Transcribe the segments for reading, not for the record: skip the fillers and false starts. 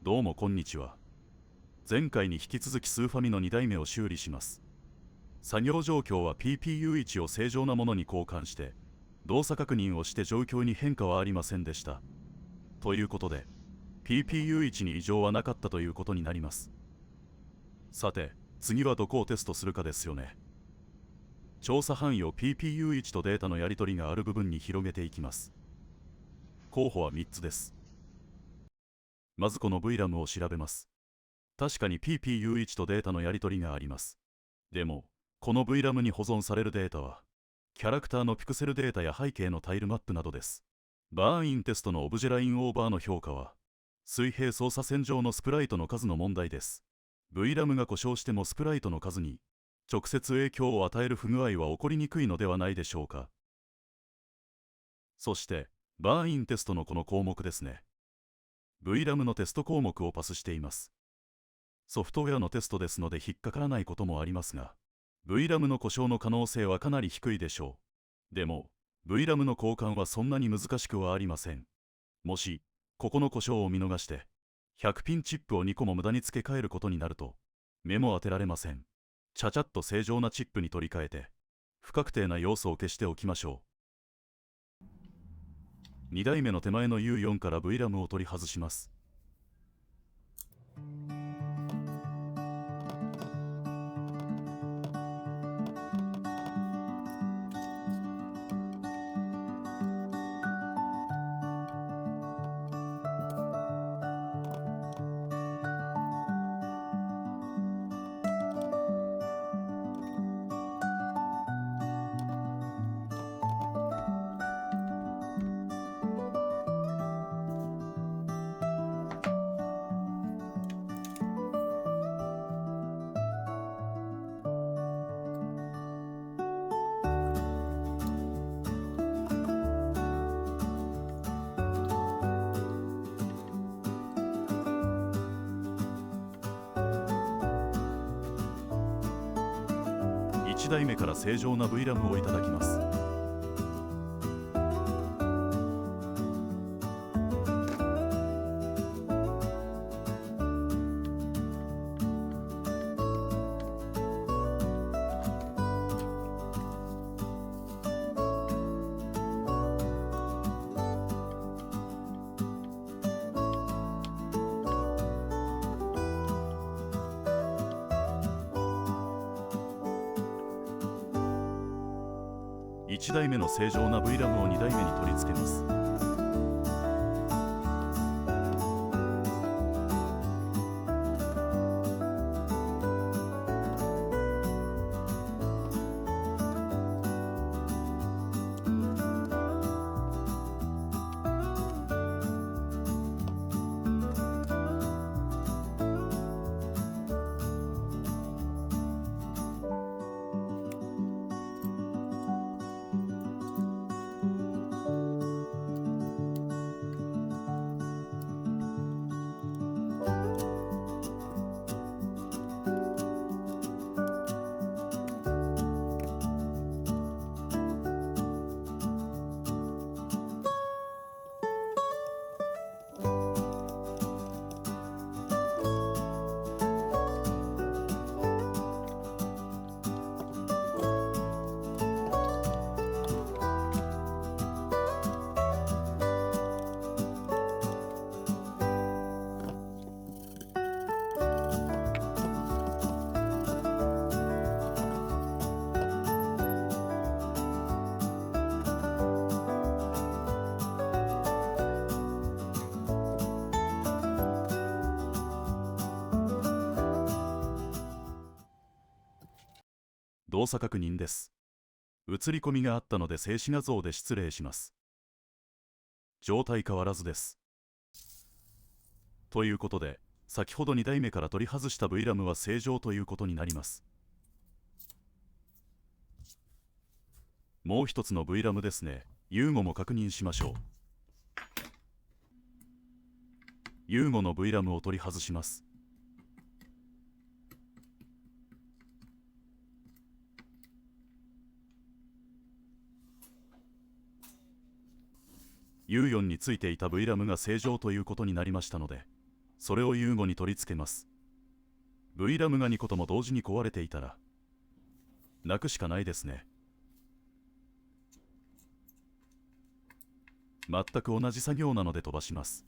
どうもこんにちは。前回に引き続きスーファミの2代目を修理します。作業状況は PPU1 を正常なものに交換して動作確認をして状況に変化はありませんでした。ということで PPU1 に異常はなかったということになります。さて次はどこをテストするかですよね。調査範囲を PPU1 とデータのやり取りがある部分に広げていきます。候補は3つです。まずこの VRAM を調べます。確かに PPU1 とデータのやり取りがあります。でもこの VRAM に保存されるデータはキャラクターのピクセルデータや背景のタイルマップなどです。バーンインテストのオブジェラインオーバーの評価は水平操作線上のスプライトの数の問題です。VRAM が故障してもスプライトの数に直接影響を与える不具合は起こりにくいのではないでしょうか。そしてバーンインテストのこの項目ですね。VRAM のテスト項目をパスしています。ソフトウェアのテストですので引っかからないこともありますが、VRAM の故障の可能性はかなり低いでしょう。でも、VRAM の交換はそんなに難しくはありません。もし、ここの故障を見逃して、100ピンチップを2個も無駄に付け替えることになると、目も当てられません。ちゃちゃっと正常なチップに取り替えて、不確定な要素を消しておきましょう。2台目の手前の U4 から VRAM を取り外します。1台目から正常な VRAM をいただきます。1台目の正常な VRAM を2台目に取り付けます。動作確認です。映り込みがあったので静止画像で失礼します。状態変わらずです。ということで、先ほど2台目から取り外した VRAM は正常ということになります。もう一つの VRAM ですね。U5 も確認しましょう。U5 の VRAM を取り外します。U4 についていた VRAM が正常ということになりましたので、それを融合に取り付けます。VRAM が2個とも同時に壊れていたら泣くしかないですね。全く同じ作業なので飛ばします。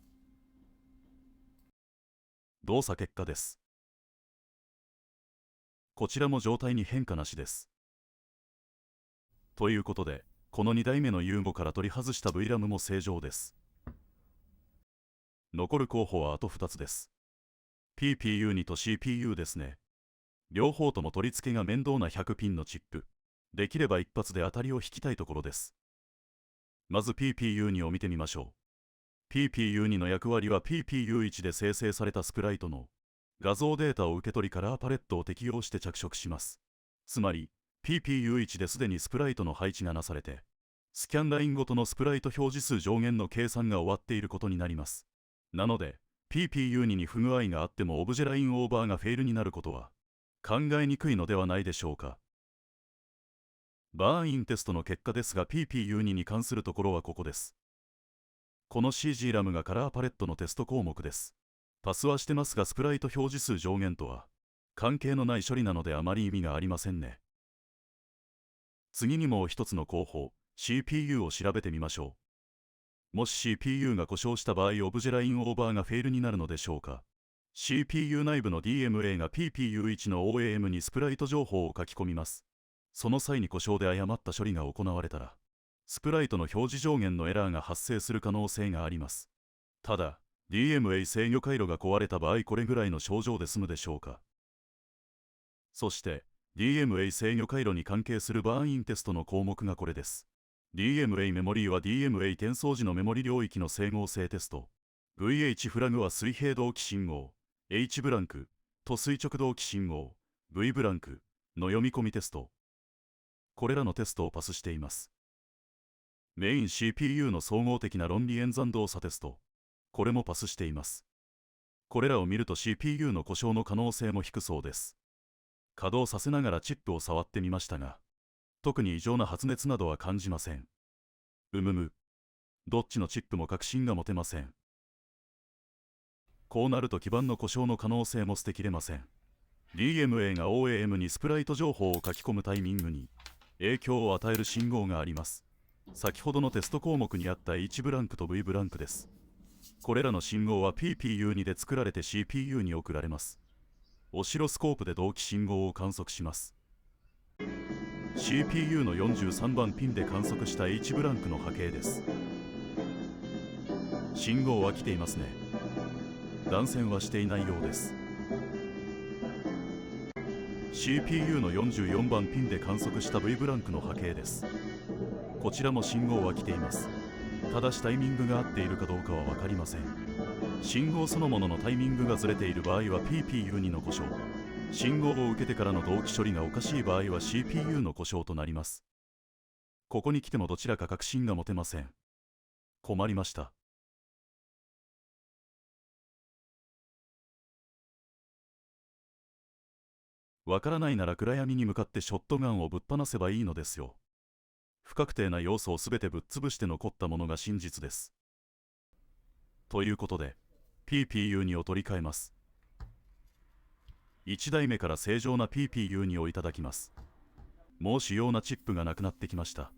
動作結果です。こちらも状態に変化なしです。ということで、この2台目の融合から取り外した VRAM も正常です。残る候補はあと2つです。PPU2 と CPU ですね。両方とも取り付けが面倒な100ピンのチップ。できれば一発で当たりを引きたいところです。まず PPU2 を見てみましょう。PPU2 の役割は PPU1 で生成されたスプライトの画像データを受け取りカラーパレットを適用して着色します。つまり PPU1 ですでにスプライトの配置がなされて、スキャンラインごとのスプライト表示数上限の計算が終わっていることになります。なので PPU2 に不具合があってもオブジェラインオーバーがフェイルになることは考えにくいのではないでしょうか。バーンインテストの結果ですが PPU2 に関するところはここです。この CG ラムがカラーパレットのテスト項目です。パスはしてますがスプライト表示数上限とは関係のない処理なのであまり意味がありませんね。次にもう一つの候補 CPU を調べてみましょう。もし CPU が故障した場合オブジェラインオーバーがフェイルになるのでしょうか。CPU 内部の DMA が PPU1 の OAM にスプライト情報を書き込みます。その際に故障で誤った処理が行われたら、スプライトの表示上限のエラーが発生する可能性があります。ただ、DMA 制御回路が壊れた場合これぐらいの症状で済むでしょうか。そして、DMA 制御回路に関係するバーンインテストの項目がこれです。DMA メモリーは DMA 転送時のメモリ領域の整合性テスト。VH フラグは水平同期信号。H ブランクと垂直同期信号。V ブランクの読み込みテスト。これらのテストをパスしています。メイン CPU の総合的な論理演算動作テスト。これもパスしています。これらを見ると CPU の故障の可能性も低そうです。稼働させながらチップを触ってみましたが、特に異常な発熱などは感じません。どっちのチップも確信が持てません。こうなると基板の故障の可能性も捨てきれません。DMA が OAM にスプライト情報を書き込むタイミングに影響を与える信号があります。先ほどのテスト項目にあった H ブランクと V ブランクです。これらの信号は PPU2 で作られて CPU に送られます。オシロスコープで同期信号を観測します。CPU の43番ピンで観測した H ブランクの波形です。信号は来ていますね。断線はしていないようです。CPU の44番ピンで観測した V ブランクの波形です。こちらも信号は来ています。ただしタイミングが合っているかどうかは分かりません。信号そのもののタイミングがずれている場合は PPU2 の故障。信号を受けてからの同期処理がおかしい場合は CPU の故障となります。ここに来てもどちらか確信が持てません。困りました。わからないなら暗闇に向かってショットガンをぶっ放せばいいのですよ。不確定な要素をすべてぶっ潰して残ったものが真実です。ということで PPU2 を取り替えます。1台目から正常な PPU2 をいただきます。もう主要なチップがなくなってきました。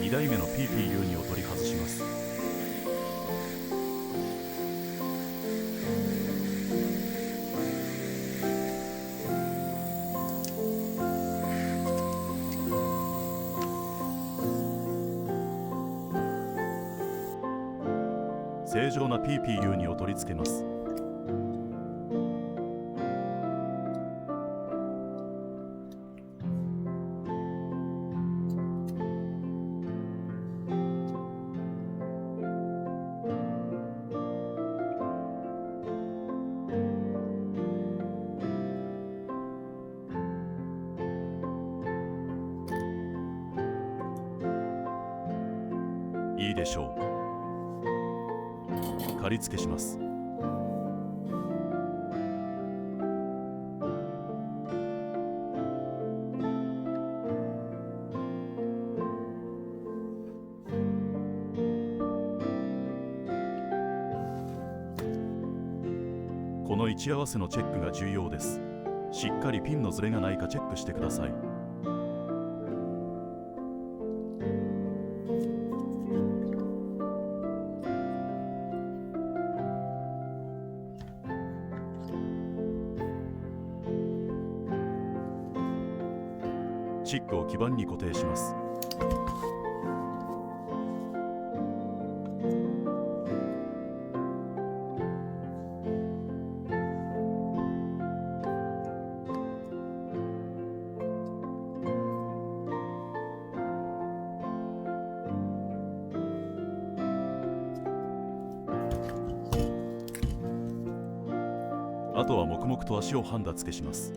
2台目の PPU2 を取り外します。正常な PPU2 を取り付けます。証借り付けします。この位置合わせのチェックが重要です。しっかりピンのズレがないかチェックしてください。チックを基板に固定します。あとは黙々と足をハンダ付けします。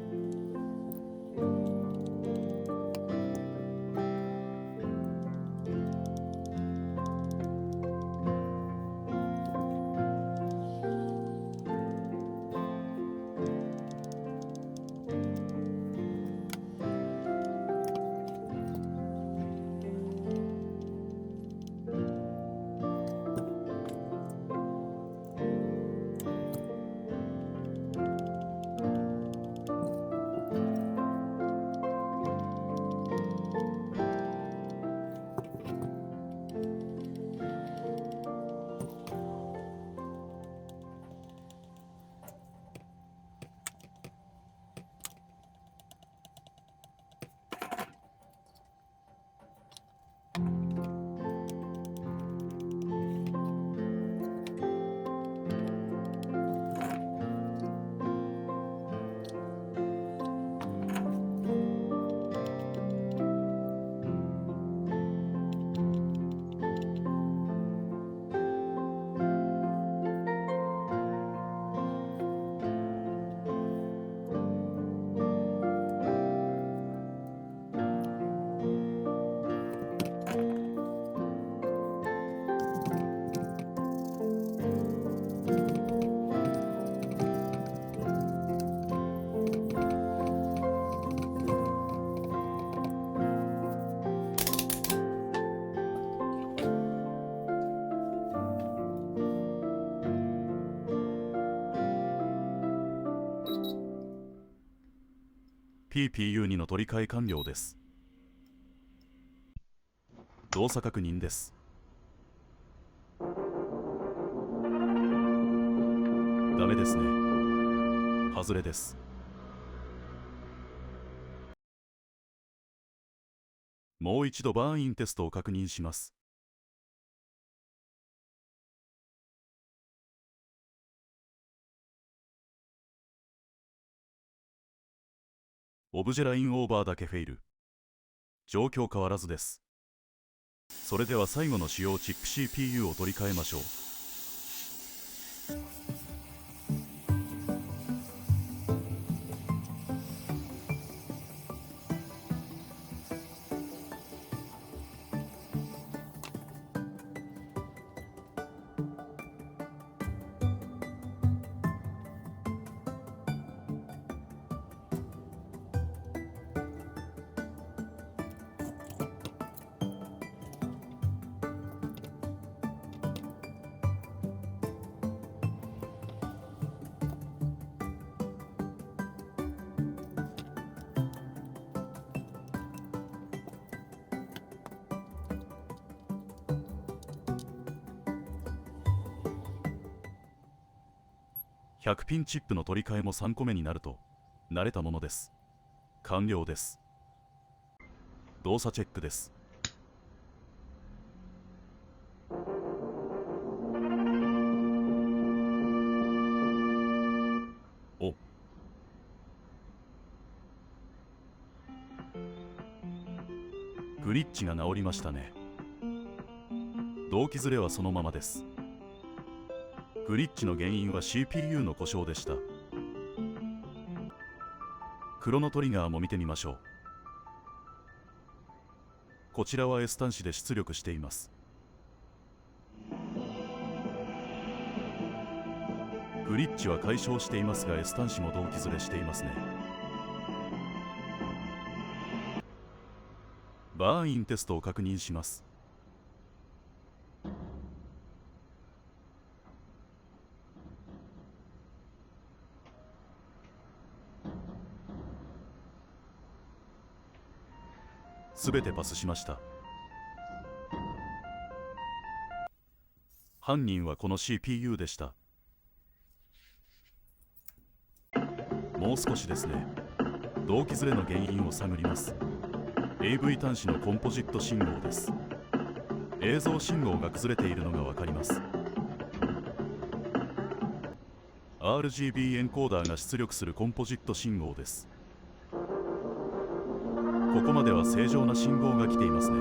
PPU2 の取り替え完了です。動作確認です。ダメですね。外れです。もう一度バーンインテストを確認します。オブジェラインオーバーだけフェイル。状況変わらずです。それでは最後の主要チップ CPU を取り替えましょう。100ピンチップの取り替えも3個目になると慣れたものです。完了です。動作チェックです。お、グリッチが治りましたね。同期ずれはそのままです。グリッチの原因は CPU の故障でした。クロノトリガーも見てみましょう。こちらは S 端子で出力しています。グリッチは解消していますが S 端子も同期ずれしていますね。バーンインテストを確認します。すべてパスしました。犯人はこの CPU でした。もう少しですね。同期ずれの原因を探ります。 AV 端子のコンポジット信号です。映像信号が崩れているのが分かります。 RGB エンコーダーが出力するコンポジット信号です。ここまでは正常な信号が来ていますね。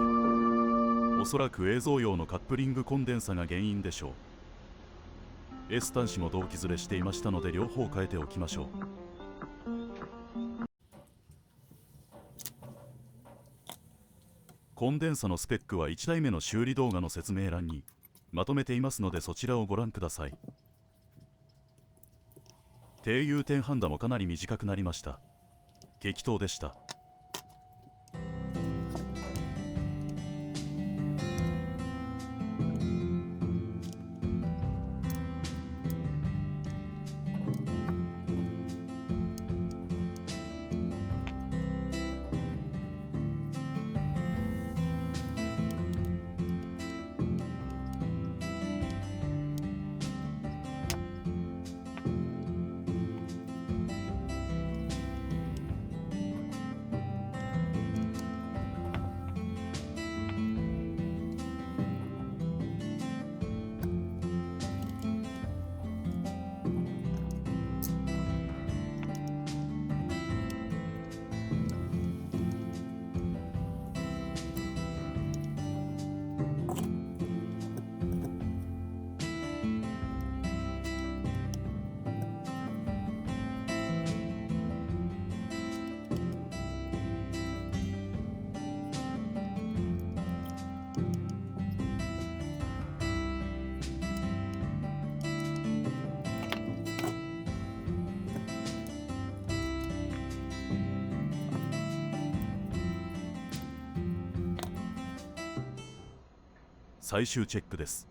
おそらく映像用のカップリングコンデンサが原因でしょう。 S 端子も同期ずれしていましたので両方変えておきましょう。コンデンサのスペックは1台目の修理動画の説明欄にまとめていますのでそちらをご覧ください。低融点ハンダもかなり短くなりました。激闘でした。最終チェックです。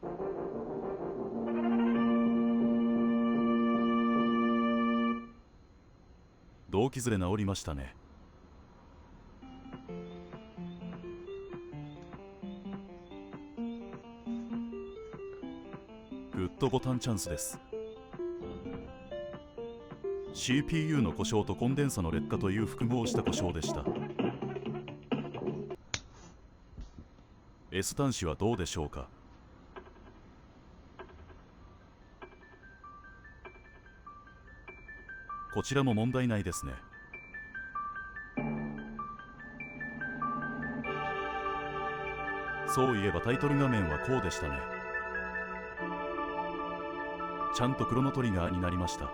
同期ずれ治りましたね。グッドボタンチャンスです。 CPU の故障とコンデンサの劣化という複合した故障でした。 S 端子はどうでしょうか。こちらも問題ないですね。そういえばタイトル画面はこうでしたね。ちゃんとクロノトリガーになりました。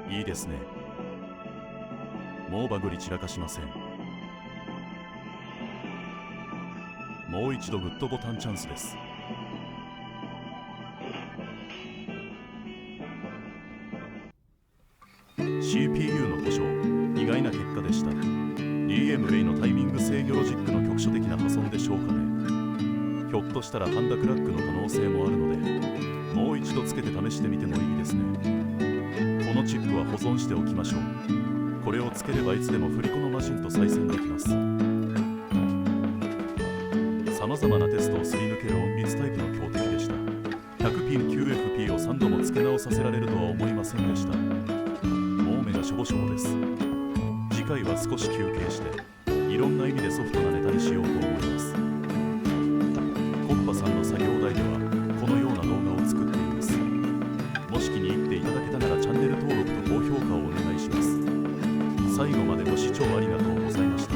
いいですね。もうバグり散らかしません。もう一度グッドボタンチャンスです。CPU の故障、意外な結果でした。 DMA のタイミング制御ロジックの局所的な破損でしょうかね。ひょっとしたらハンダクラックの可能性もあるので、もう一度つけて試してみてもいいですね。このチップは保存しておきましょう。これをつければいつでも振り子のマシンと再戦できます。さまざまなテストをすり抜ける隠密タイプの強敵でした。100ピン QFP を3度も付け直させられるとは思いませんでした。もう目がしょぼしょぼです。次回は少し休憩していろんな意味でソフトなネタにしようと思います。コッパさんの作業台ではこのような動画を作っています。もし気に入っていただけたならチャンネル登録と高評価をお願いします。最後までご視聴ありがとうございました。